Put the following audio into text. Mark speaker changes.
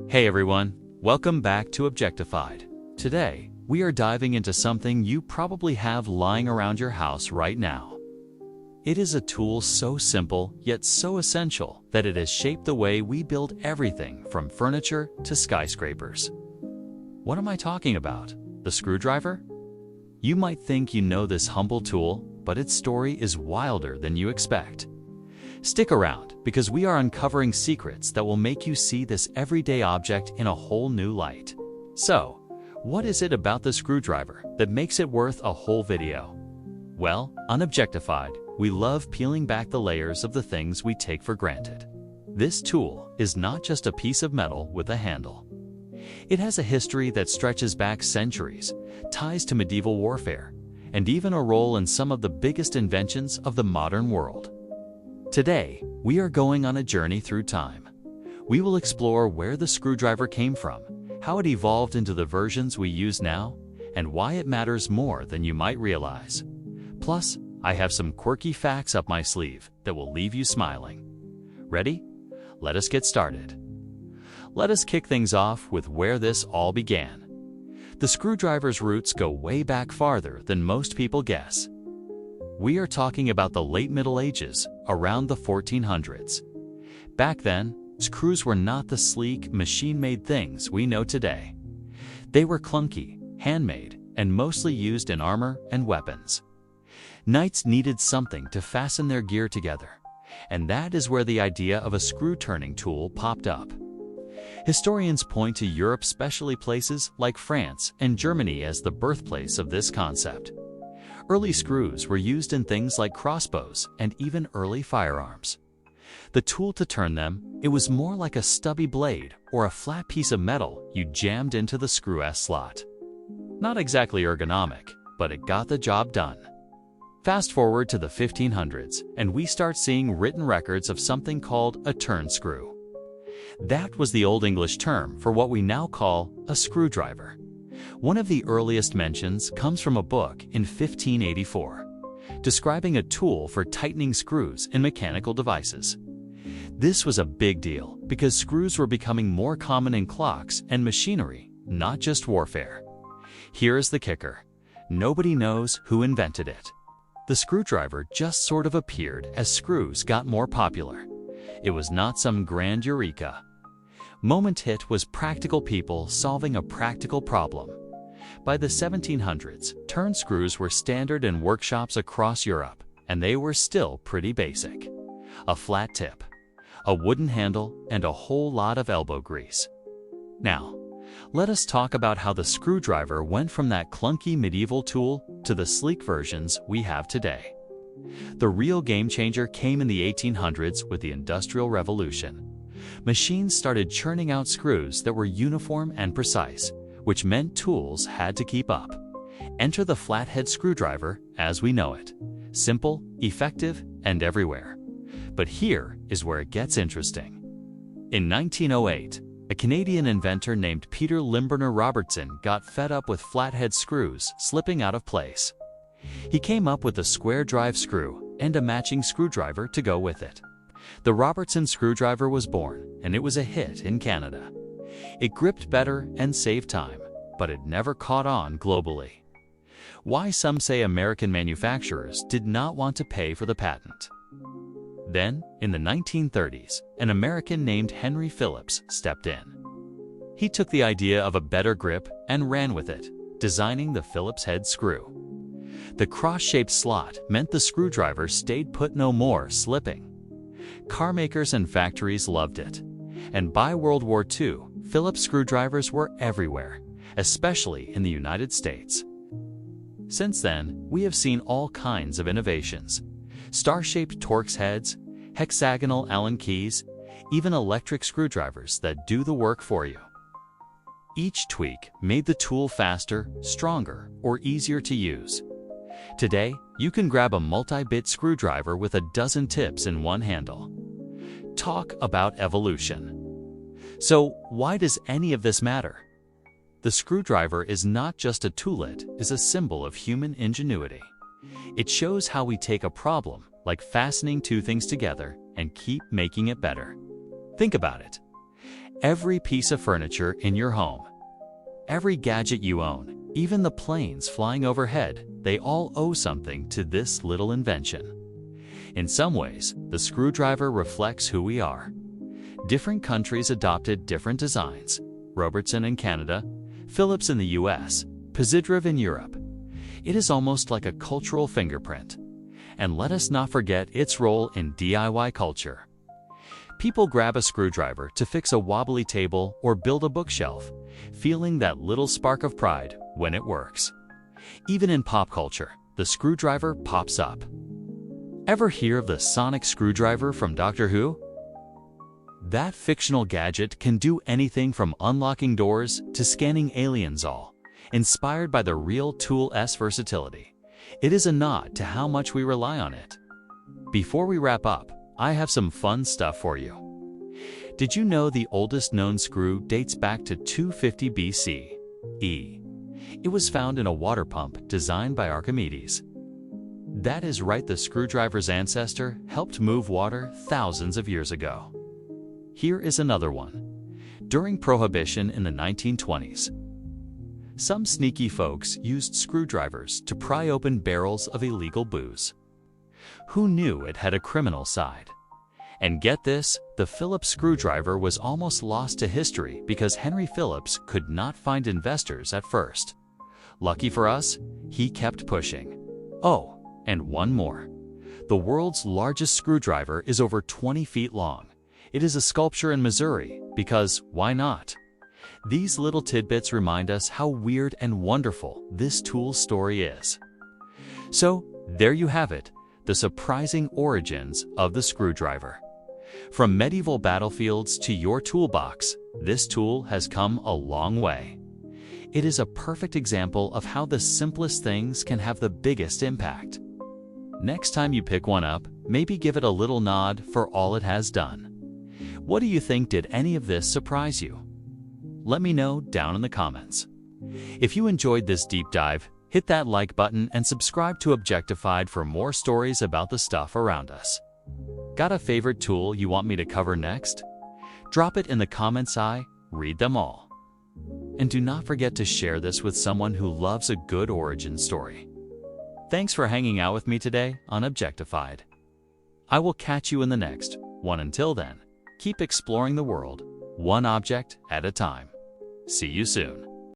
Speaker 1: Hey everyone, welcome back to Objectified. Today, we are diving into something you probably have lying around your house right now. It is a tool so simple yet so essential that it has shaped the way we build everything from furniture to skyscrapers. What am I talking about? The screwdriver? You might think you know this humble tool, but its story is wilder than you expect. Stick around, because we are uncovering secrets that will make you see this everyday object in a whole new light. So, what is it about the screwdriver that makes it worth a whole video? Well, on Objectified, we love peeling back the layers of the things we take for granted. This tool is not just a piece of metal with a handle. It has a history that stretches back centuries, ties to medieval warfare, and even a role in some of the biggest inventions of the modern world. Today, we are going on a journey through time. We will explore where the screwdriver came from, how it evolved into the versions we use now, and why it matters more than you might realize. Plus, I have some quirky facts up my sleeve that will leave you smiling. Ready? Let us get started. Let us kick things off with where this all began. The screwdriver's roots go way back farther than most people guess. We are talking about the late Middle Ages, around the 1400s. Back then, screws were not the sleek, machine-made things we know today. They were clunky, handmade, and mostly used in armor and weapons. Knights needed something to fasten their gear together, and that is where the idea of a screw-turning tool popped up. Historians point to Europe, especially places like France and Germany, as the birthplace of this concept. Early screws were used in things like crossbows and even early firearms. The tool to turn them, it was more like a stubby blade or a flat piece of metal you jammed into the screw-S slot. Not exactly ergonomic, but it got the job done. Fast forward to the 1500s, and we start seeing written records of something called a turn screw. That was the Old English term for what we now call a screwdriver. One of the earliest mentions comes from a book in 1584, describing a tool for tightening screws in mechanical devices. This was a big deal because screws were becoming more common in clocks and machinery, not just warfare. Here is the kicker. Nobody knows who invented it. The screwdriver just sort of appeared as screws got more popular. It was not some grand eureka moment. It was practical people solving a practical problem. By the 1700s, turn screws were standard in workshops across Europe, and they were still pretty basic. A flat tip, a wooden handle, and a whole lot of elbow grease. Now, let us talk about how the screwdriver went from that clunky medieval tool to the sleek versions we have today. The real game changer came in the 1800s with the Industrial Revolution. Machines started churning out screws that were uniform and precise, which meant tools had to keep up. Enter the flathead screwdriver as we know it. Simple, effective, and everywhere. But here is where it gets interesting. In 1908, a Canadian inventor named Peter Limburner Robertson got fed up with flathead screws slipping out of place. He came up with a square drive screw and a matching screwdriver to go with it. The Robertson screwdriver was born, and it was a hit in Canada. It gripped better and saved time, but it never caught on globally. Why some say American manufacturers did not want to pay for the patent. Then, in the 1930s, an American named Henry Phillips stepped in. He took the idea of a better grip and ran with it, designing the Phillips head screw. The cross-shaped slot meant the screwdriver stayed put, no more slipping. Car makers and factories loved it, and by World War II, Phillips screwdrivers were everywhere, especially in the United States. Since then, we have seen all kinds of innovations. Star-shaped Torx heads, hexagonal Allen keys, even electric screwdrivers that do the work for you. Each tweak made the tool faster, stronger, or easier to use. Today, you can grab a multi-bit screwdriver with a dozen tips in one handle. Talk about evolution. So, why does any of this matter? The screwdriver is not just a tool, it is a symbol of human ingenuity. It shows how we take a problem, like fastening two things together, and keep making it better. Think about it. Every piece of furniture in your home, every gadget you own, even the planes flying overhead, they all owe something to this little invention. In some ways, the screwdriver reflects who we are. Different countries adopted different designs. Robertson in Canada, Phillips in the US, Posidrov in Europe. It is almost like a cultural fingerprint. And let us not forget its role in DIY culture. People grab a screwdriver to fix a wobbly table or build a bookshelf, feeling that little spark of pride when it works. Even in pop culture, the screwdriver pops up. Ever hear of the sonic screwdriver from Doctor Who? That fictional gadget can do anything from unlocking doors to scanning aliens, all inspired by the real tool's versatility. It is a nod to how much we rely on it. Before we wrap up, I have some fun stuff for you. Did you know the oldest known screw dates back to 250 BCE? It was found in a water pump designed by Archimedes. That is right, the screwdriver's ancestor helped move water thousands of years ago. Here is another one. During Prohibition in the 1920s, some sneaky folks used screwdrivers to pry open barrels of illegal booze. Who knew it had a criminal side? And get this, the Phillips screwdriver was almost lost to history because Henry Phillips could not find investors at first. Lucky for us, he kept pushing. Oh, and one more. The world's largest screwdriver is over 20 feet long. It is a sculpture in Missouri because why not? These little tidbits remind us how weird and wonderful this tool's story is. So, there you have it, the surprising origins of the screwdriver. From medieval battlefields to your toolbox, this tool has come a long way. It is a perfect example of how the simplest things can have the biggest impact. Next time you pick one up, maybe give it a little nod for all it has done. What do you think? Did any of this surprise you? Let me know down in the comments. If you enjoyed this deep dive, hit that like button and subscribe to Objectified for more stories about the stuff around us. Got a favorite tool you want me to cover next? Drop it in the comments. I read them all. And do not forget to share this with someone who loves a good origin story. Thanks for hanging out with me today on Objectified. I will catch you in the next one. Until then, keep exploring the world, one object at a time. See you soon.